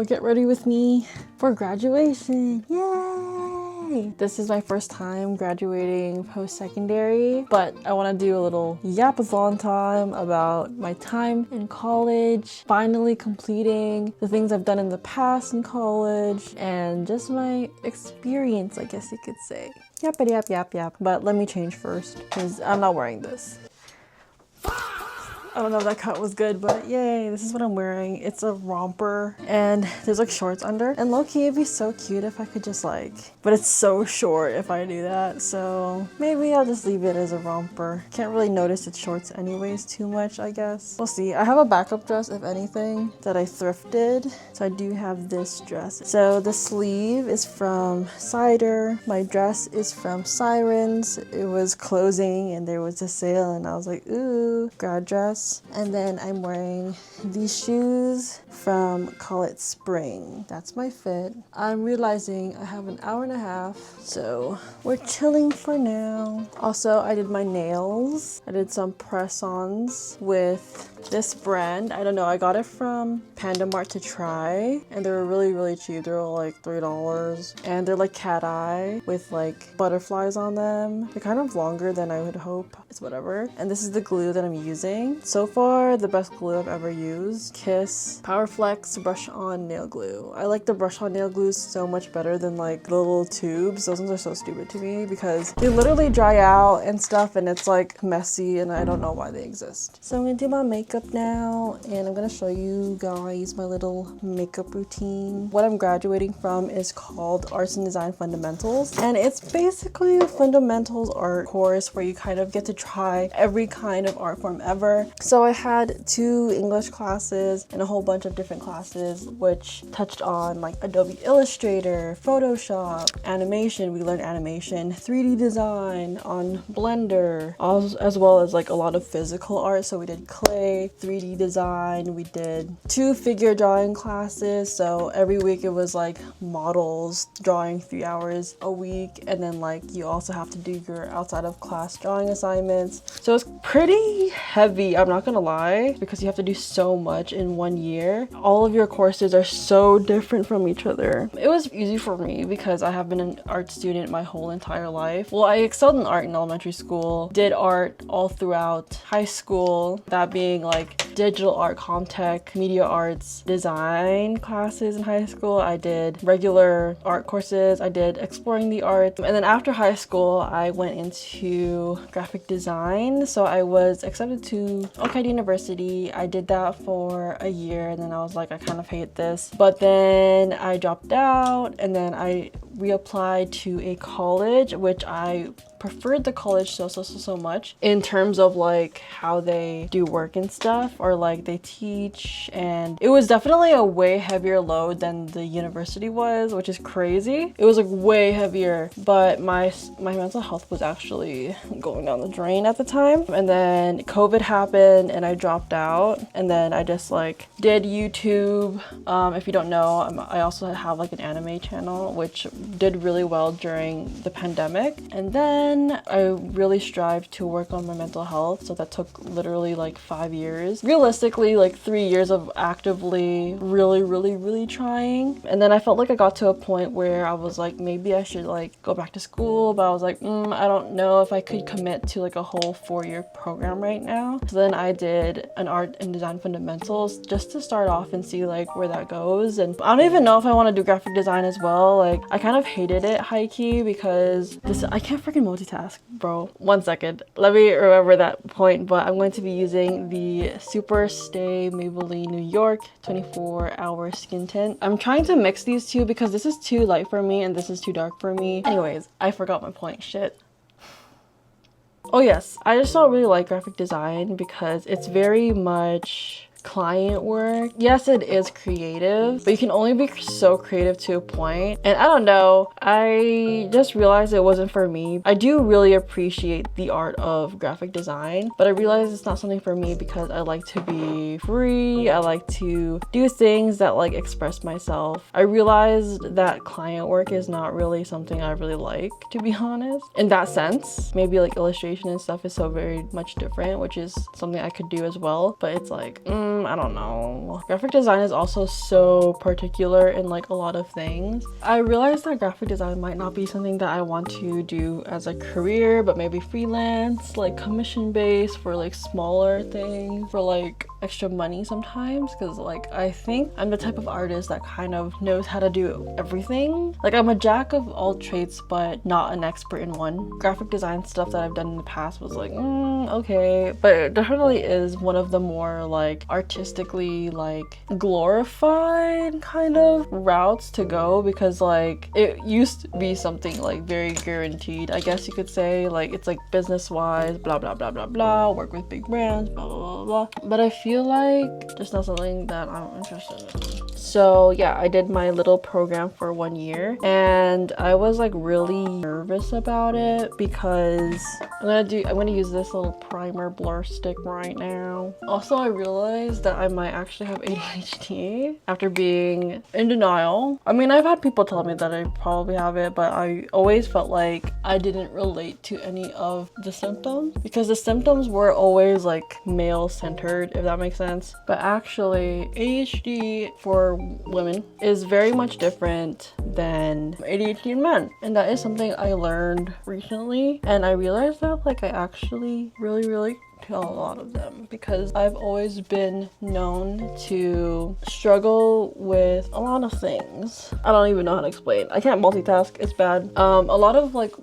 get ready with me for graduation. Yay! This is my first time graduating post-secondary, but I want to do a little yapathon time about my time in college, finally completing the things I've done in the past in college, and just my experience, I guess you could say. Yappity yap yap yap. But let me change first because I'm not wearing this. I don't know if that cut was good, but yay, this is what I'm wearing. It's a romper and there's like shorts under. And low-key, it'd be so cute if I could just like, but it's so short if I do that. So maybe I'll just leave it as a romper. Can't really notice its shorts anyways too much, I guess. We'll see. I have a backup dress, if anything, that I thrifted. So I do have this dress. So the sleeve is from Cider. My dress is from Sirens. It was closing and there was a sale and I was like, ooh, grad dress. And then I'm wearing these shoes from Call It Spring. That's my fit. I'm realizing I have an hour and a half, so we're chilling for now. Also, I did my nails. I did some press-ons with this brand. I don't know, I got it from Panda Mart to try, and they were really cheap. They were like $3, and they're like cat eye with like butterflies on them. They're kind of longer than I would hope. It's whatever. And this is the glue that I'm using. So far, the best glue I've ever used. Kiss Powerflex Brush On Nail Glue. I like the brush on nail glues so much better than like the little tubes. Those ones are so stupid to me because they literally dry out and stuff, and it's like messy, and I don't know why they exist. So I'm gonna do my makeup now, and I'm gonna show you guys my little makeup routine. What I'm graduating from is called Arts and Design Fundamentals, and it's basically a fundamentals art course where you kind of get to try every kind of art form ever. So I had 2 English classes and a whole bunch of different classes which touched on like Adobe Illustrator, Photoshop, animation. We learned animation, 3D design on Blender, as well as like a lot of physical art. So we did clay, 3D design, we did 2 figure drawing classes. So every week it was like models drawing 3 hours a week, and then like you also have to do your outside of class drawing assignments. So it's pretty heavy, I'm not gonna lie, because you have to do so much in 1 year. All of your courses are so different from each other. It was easy for me because I have been an art student my whole entire life. Well, I excelled in art in elementary school, did art all throughout high school, that being like digital art, comtech, media arts, design classes in high school. I did regular art courses, I did exploring the arts, and then after high school I went into graphic design. So I was accepted to OCAD University. I did that for a year and then I was like, I kind of hate this, but then I dropped out, and then I reapplied to a college, which I preferred the college so much in terms of like how they do work and stuff, or like they teach, and it was definitely a way heavier load than the university was, which is crazy. It was like way heavier, but my mental health was actually going down the drain at the time, and then COVID happened and I dropped out, and then I just like did YouTube. If you don't know, I also have like an anime channel which did really well during the pandemic, and then I really strived to work on my mental health. So that took literally like 5 years. Realistically, like 3 years of actively really trying. And then I felt like I got to a point where I was like, maybe I should like go back to school, but I was like, I don't know if I could commit to like a whole 4-year program right now. So then I did an art and design fundamentals just to start off and see like where that goes. And I don't even know if I want to do graphic design as well. Like I kind of hated it high-key because I can't freaking multitask, bro. 1 second, let me remember that point. But I'm going to be using the Super Stay Maybelline New York 24-hour skin tint. I'm trying to mix these two because this is too light for me and this is too dark for me. Anyways, I forgot my point. Shit. Oh yes, I just don't really like graphic design because it's very much client work. Yes, it is creative, but you can only be so creative to a point. And I don't know, I just realized it wasn't for me. I do really appreciate the art of graphic design, but I realized it's not something for me because I like to be free. I like to do things that like express myself. I realized that client work is not really something I really like, to be honest. In that sense, maybe like illustration and stuff is so very much different, which is something I could do as well. But it's like, I don't know. Graphic design is also so particular in like a lot of things. I realized that graphic design might not be something that I want to do as a career, but maybe freelance, like commission based for like smaller things, for like extra money sometimes, because like I think I'm the type of artist that kind of knows how to do everything. Like I'm a jack of all trades but not an expert in one. Graphic design stuff that I've done in the past was like okay, but it definitely is one of the more like artistically like glorified kind of routes to go, because like it used to be something like very guaranteed, I guess you could say. Like it's like business wise, blah blah blah blah blah, work with big brands, blah blah blah blah, but I feel like just not something that I'm interested in. So yeah, I did my little program for 1 year and I was like really nervous about it because I'm gonna use this little primer blur stick right now. Also, I realized that I might actually have ADHD after being in denial. I mean, I've had people tell me that I probably have it, but I always felt like I didn't relate to any of the symptoms because the symptoms were always like male centered, if that makes sense. But actually, ADHD for women is very much different than ADHD in men, and that is something I learned recently. And I realized that like I actually really to a lot of them, because I've always been known to struggle with a lot of things. I don't even know how to explain. I can't multitask, it's bad. A lot of like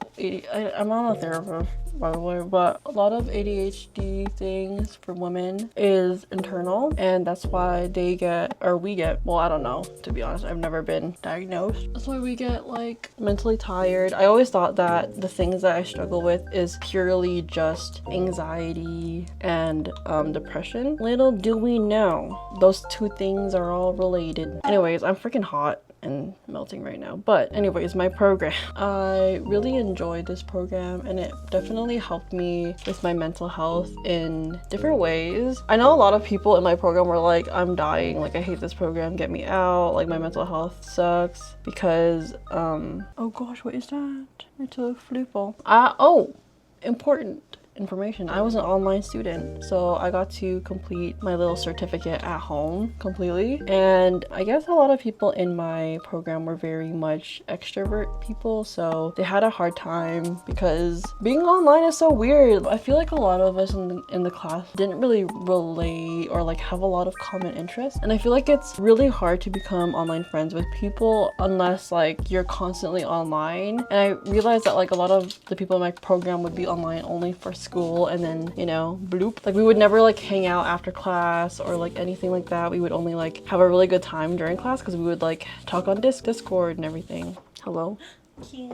I'm not a therapist, by the way, but a lot of ADHD things for women is internal, and that's why they get, or we get, well, I don't know, to be honest, I've never been diagnosed. That's why we get like mentally tired. I always thought that the things that I struggle with is purely just anxiety and depression. Little do we know, those two things are all related. Anyways, I'm freaking hot and melting right now. But anyways, my program, I really enjoyed this program and it definitely helped me with my mental health in different ways. I know a lot of people in my program were like, I'm dying, like I hate this program, get me out, like my mental health sucks, because oh gosh, what is that? It's a flipple. Oh, important information. I was an online student, so I got to complete my little certificate at home completely. And I guess a lot of people in my program were very much extrovert people, so they had a hard time because being online is so weird. I feel like a lot of us in the class didn't really relate or like have a lot of common interests, and I feel like it's really hard to become online friends with people unless like you're constantly online. And I realized that like a lot of the people in my program would be online only for school, and then, you know, bloop. Like we would never like hang out after class or like anything like that. We would only like have a really good time during class because we would like talk on Discord and everything. Hello? Cute.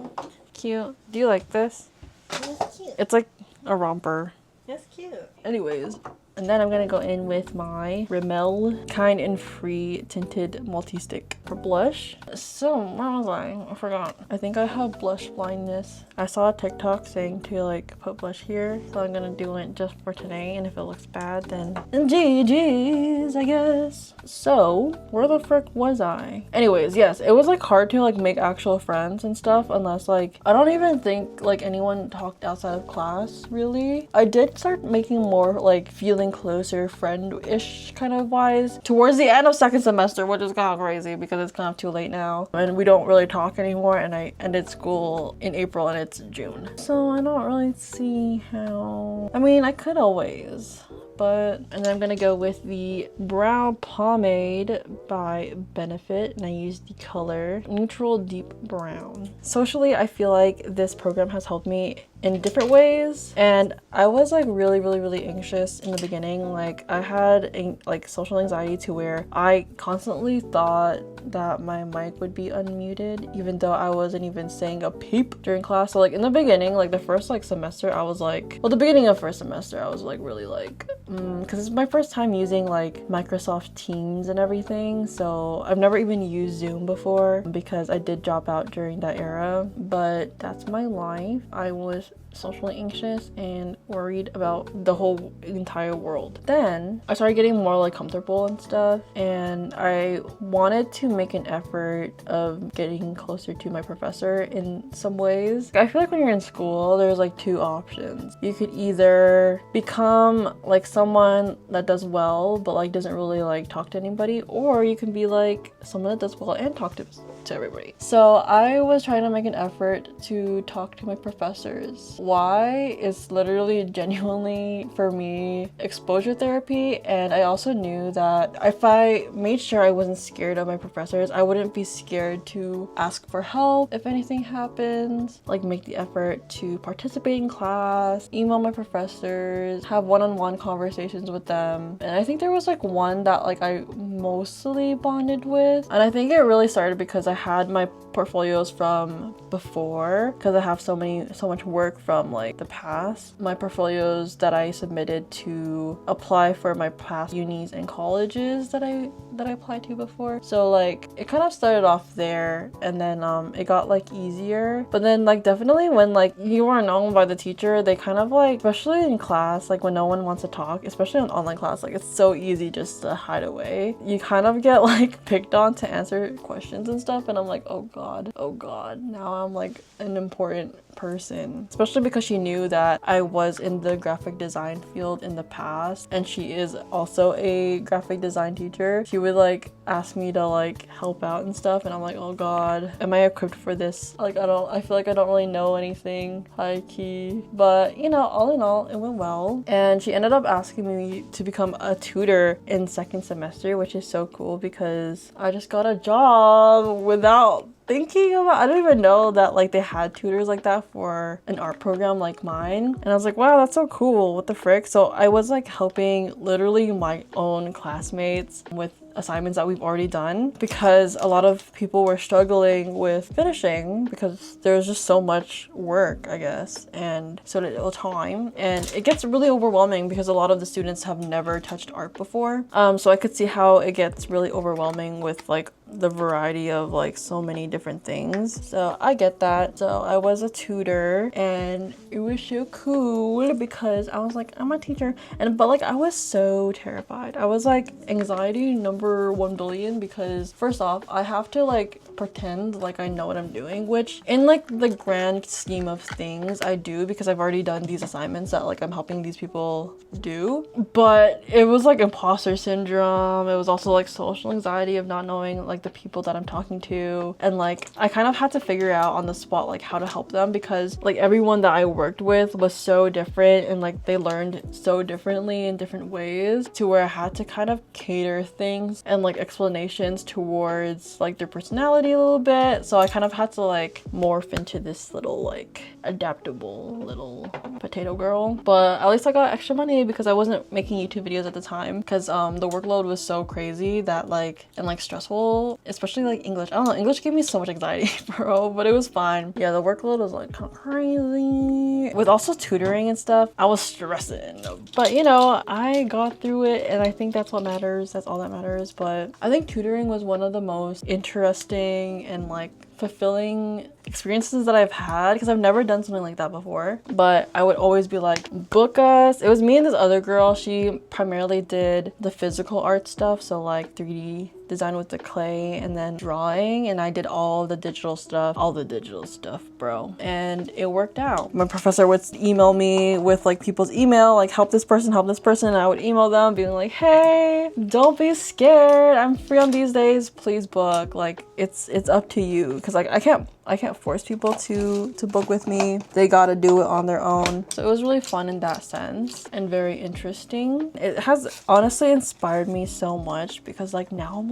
Cute. Do you like this? It's cute. It's like a romper. That's cute. Anyways, and then I'm gonna go in with my Rimmel Kind and Free Tinted Multi-Stick for blush. So, where was I forgot. I think I have blush blindness. I saw a TikTok saying to like put blush here, so I'm gonna do it just for today, and if it looks bad, then GG's, I guess. So, where the frick was I? Anyways, yes, it was like hard to like make actual friends and stuff, unless like, I don't even think like anyone talked outside of class, really. I did start making more like feeling closer friend-ish kind of wise towards the end of second semester, which is kind of crazy because it's kind of too late now and we don't really talk anymore, and I ended school in April and it's June, so I don't really see how. I mean, I could always, but. And then I'm gonna go with the brow pomade by Benefit, and I use the color Neutral Deep Brown. Socially, I feel like this program has helped me in different ways, and I was like really anxious in the beginning. Like I had like social anxiety to where I constantly thought that my mic would be unmuted even though I wasn't even saying a peep during class. So like in the beginning, like the first like semester, I was like, well, the beginning of first semester, I was like really like because it's my first time using like Microsoft Teams and everything, so I've never even used Zoom before because I did drop out during that era. But that's my life. I was was socially anxious and worried about the whole entire world. Then I started getting more like comfortable and stuff, and I wanted to make an effort of getting closer to my professor in some ways. I feel like when you're in school, there's like two options. You could either become like someone that does well but like doesn't really like talk to anybody, or you can be like someone that does well and talk to everybody. So I was trying to make an effort to talk to my professors. Why? It's literally genuinely for me exposure therapy, and I also knew that if I made sure I wasn't scared of my professors, I wouldn't be scared to ask for help if anything happens, like make the effort to participate in class, email my professors, have one-on-one conversations with them. And I think there was like one that like I mostly bonded with, and I think it really started because I had my portfolios from before, because I have so much work from like the past. My portfolios that I submitted to apply for my past unis and colleges that I applied to before. So like it kind of started off there, and then it got like easier. But then like definitely when like you are known by the teacher, they kind of like, especially in class, like when no one wants to talk, especially in online class, like it's so easy just to hide away. You kind of get like picked on to answer questions and stuff, and I'm like, oh god, now I'm like an important person. Especially because she knew that I was in the graphic design field in the past, and she is also a graphic design teacher. She would like ask me to like help out and stuff, and I'm like, oh god, am I equipped for this? Like I feel like I don't really know anything, high key. But you know, all in all, it went well, and she ended up asking me to become a tutor in second semester, which is so cool because I just got a job without thinking about. I don't even know that like they had tutors like that for an art program like mine, and I was like, wow, that's so cool, what the frick. So I was like helping literally my own classmates with assignments that we've already done, because a lot of people were struggling with finishing because there's just so much work, I guess, and so little time, and it gets really overwhelming because a lot of the students have never touched art before. So I could see how it gets really overwhelming with like the variety of like so many different things. So I get that. So I was a tutor, and it was so cool because I was like, I'm a teacher, but like I was so terrified. I was like anxiety number 1 billion, because first off, I have to like pretend like I know what I'm doing, which in like the grand scheme of things I do, because I've already done these assignments that like I'm helping these people do. But it was like imposter syndrome. It was also like social anxiety of not knowing like the people that I'm talking to, and like I kind of had to figure out on the spot like how to help them, because like everyone that I worked with was so different, and like they learned so differently in different ways, to where I had to kind of cater things and like explanations towards like their personality a little bit. So I kind of had to like morph into this little like adaptable little potato girl. But at least I got extra money because I wasn't making YouTube videos at the time, because the workload was so crazy that like, and like stressful, especially like English. I don't know, English gave me so much anxiety, bro, but it was fine. Yeah, the workload was like kind of crazy. With also tutoring and stuff, I was stressing, but you know, I got through it, and I think that's what matters. That's all that matters. But I think tutoring was one of the most interesting and like fulfilling experiences that I've had, because I've never done something like that before. But I would always be like, book us. It was me and this other girl. She primarily did the physical art stuff, so like 3D design with the clay and then drawing, and I did all the digital stuff, bro, and it worked out. My professor would email me with like people's email, like help this person, and I would email them being like, hey, don't be scared, I'm free on these days, please book. Like it's up to you, because like I can't force people to book with me. They gotta do it on their own. So it was really fun in that sense, and very interesting. It has honestly inspired me so much, because like now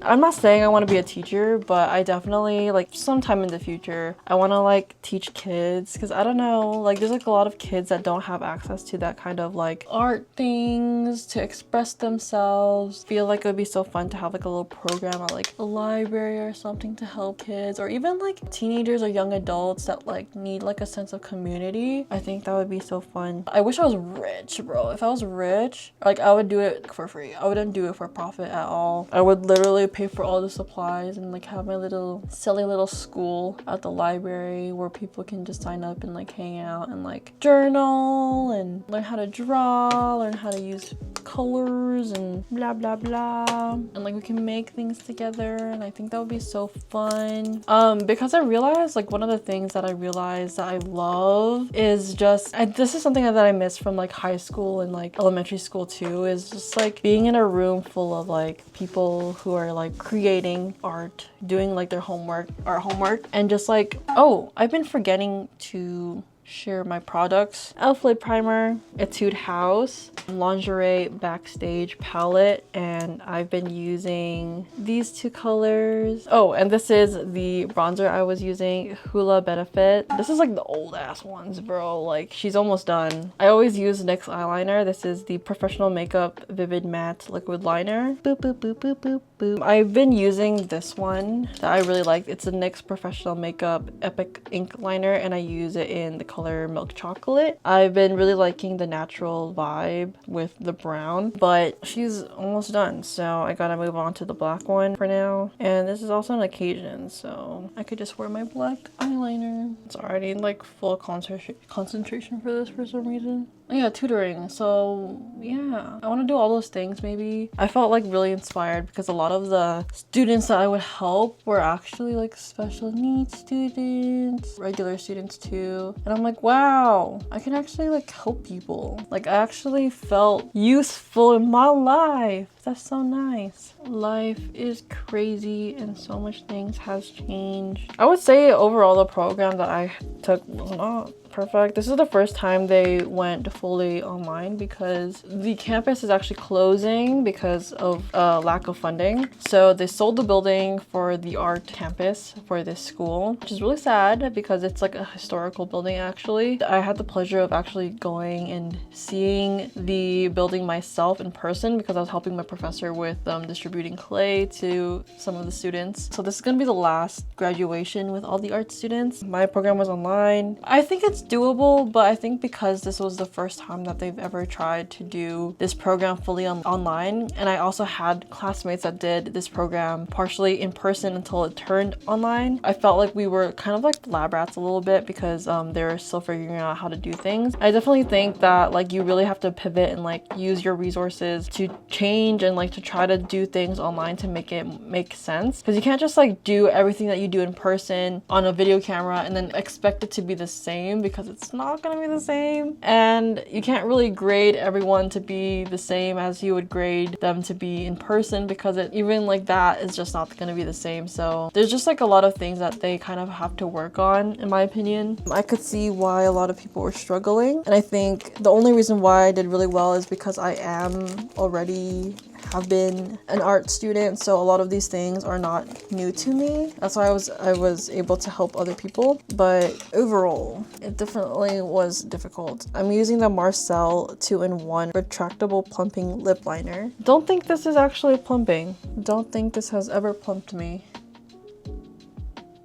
I'm not saying I want to be a teacher, but I definitely like sometime in the future I want to like teach kids, because I don't know, like there's like a lot of kids that don't have access to that kind of like art things to express themselves. Feel like it would be so fun to have like a little program at like a library or something to help kids, or even like teenagers or young adults that like need like a sense of community. I think that would be so fun. I wish I was rich, bro. If I was rich, like I would do it for free. I wouldn't do it for profit at all. I would literally pay for all the supplies and like have my little silly little school at the library where people can just sign up and like hang out and like journal and learn how to draw, learn how to use colors and blah blah blah, and like we can make things together. And I think that would be so fun. Because I realized like one of the things that I realized that I love is just this is something that I miss from like high school and like elementary school too, is just like being in a room full of like people who are like creating art, doing like their art homework, and just like, oh, I've been forgetting to share my products. Elf lid primer, Etude House, lingerie backstage palette, and I've been using these two colors. Oh, and this is the bronzer I was using, Hula Benefit. This is like the old ass ones, bro. Like she's almost done. I always use NYX eyeliner. This is the Professional Makeup Vivid Matte Liquid Liner. Boop, boop, boop, boop, boop, boop. I've been using this one that I really like. It's a NYX Professional Makeup Epic Ink Liner, and I use it in the color Milk Chocolate. I've been really liking the natural vibe with the brown, but she's almost done, so I gotta move on to the black one for now. And this is also an occasion, so I could just wear my black eyeliner. It's already like full concentration for this for some reason. Yeah, tutoring. So yeah, I want to do all those things. Maybe I felt like really inspired because a lot of the students that I would help were actually like special needs students, regular students too. And I'm like, wow, I can actually like help people. Like I actually felt useful in my life. That's so nice. Life is crazy and so much things has changed. I would say overall the program that I took was not perfect. This is the first time they went fully online because the campus is actually closing because of lack of funding. So they sold the building for the art campus for this school, which is really sad because it's like a historical building actually. I had the pleasure of actually going and seeing the building myself in person because I was helping my professor with distributing clay to some of the students. So this is gonna be the last graduation with all the art students. My program was online. I think it's doable, but I think because this was the first time that they've ever tried to do this program fully online, and I also had classmates that did this program partially in person until it turned online, I felt like we were kind of like lab rats a little bit because they were still figuring out how to do things. I definitely think that like you really have to pivot and like use your resources to change and like to try to do things online to make it make sense, because you can't just like do everything that you do in person on a video camera and then expect it to be the same, because it's not gonna be the same. And you can't really grade everyone to be the same as you would grade them to be in person, because even like that is just not gonna be the same. So there's just like a lot of things that they kind of have to work on, in my opinion. I could see why a lot of people were struggling, and I think the only reason why I did really well is because I am already have been an art student, so a lot of these things are not new to me. That's why I was able to help other people. But overall, it definitely was difficult. I'm using the Marcel 2-in-1 retractable plumping lip liner. Don't think this is actually plumping. Don't think this has ever plumped me.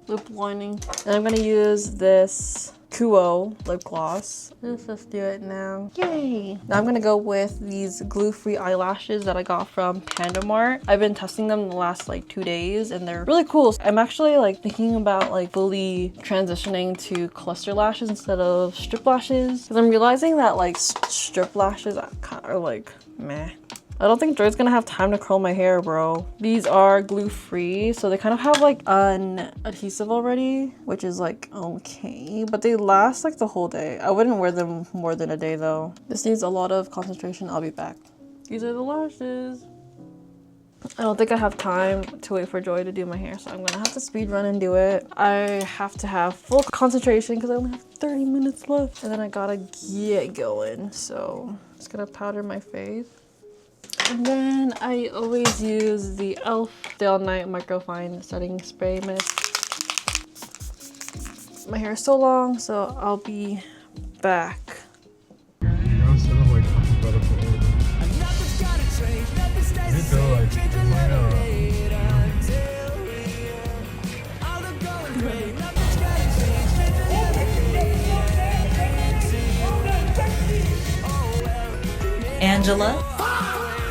Lip lining. And I'm gonna use this Kuo lip gloss. Let's just do it now. Yay! Now I'm gonna go with these glue-free eyelashes that I got from Panda Mart. I've been testing them the last like 2 days and they're really cool. I'm actually like thinking about like fully transitioning to cluster lashes instead of strip lashes, because I'm realizing that like strip lashes are like meh. I don't think Joy's gonna have time to curl my hair, bro. These are glue-free, so they kind of have like an adhesive already, which is like okay, but they last like the whole day. I wouldn't wear them more than a day though. This needs a lot of concentration. I'll be back. These are the lashes. I don't think I have time to wait for Joy to do my hair, so I'm gonna have to speed run and do it. I have to have full concentration because I only have 30 minutes left, and then I gotta get going. So I'm just gonna powder my face. And then I always use the e.l.f. Day All Night Microfine Setting Spray Mist. My hair is so long, so I'll be back. Angela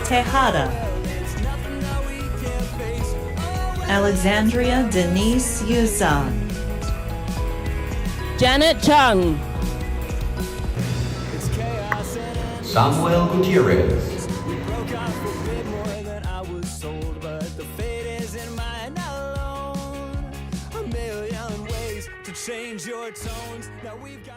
Tejada, Alexandria Denise Yuzan, Janet Chung, Samuel Gutierrez, change your tones. Now we've got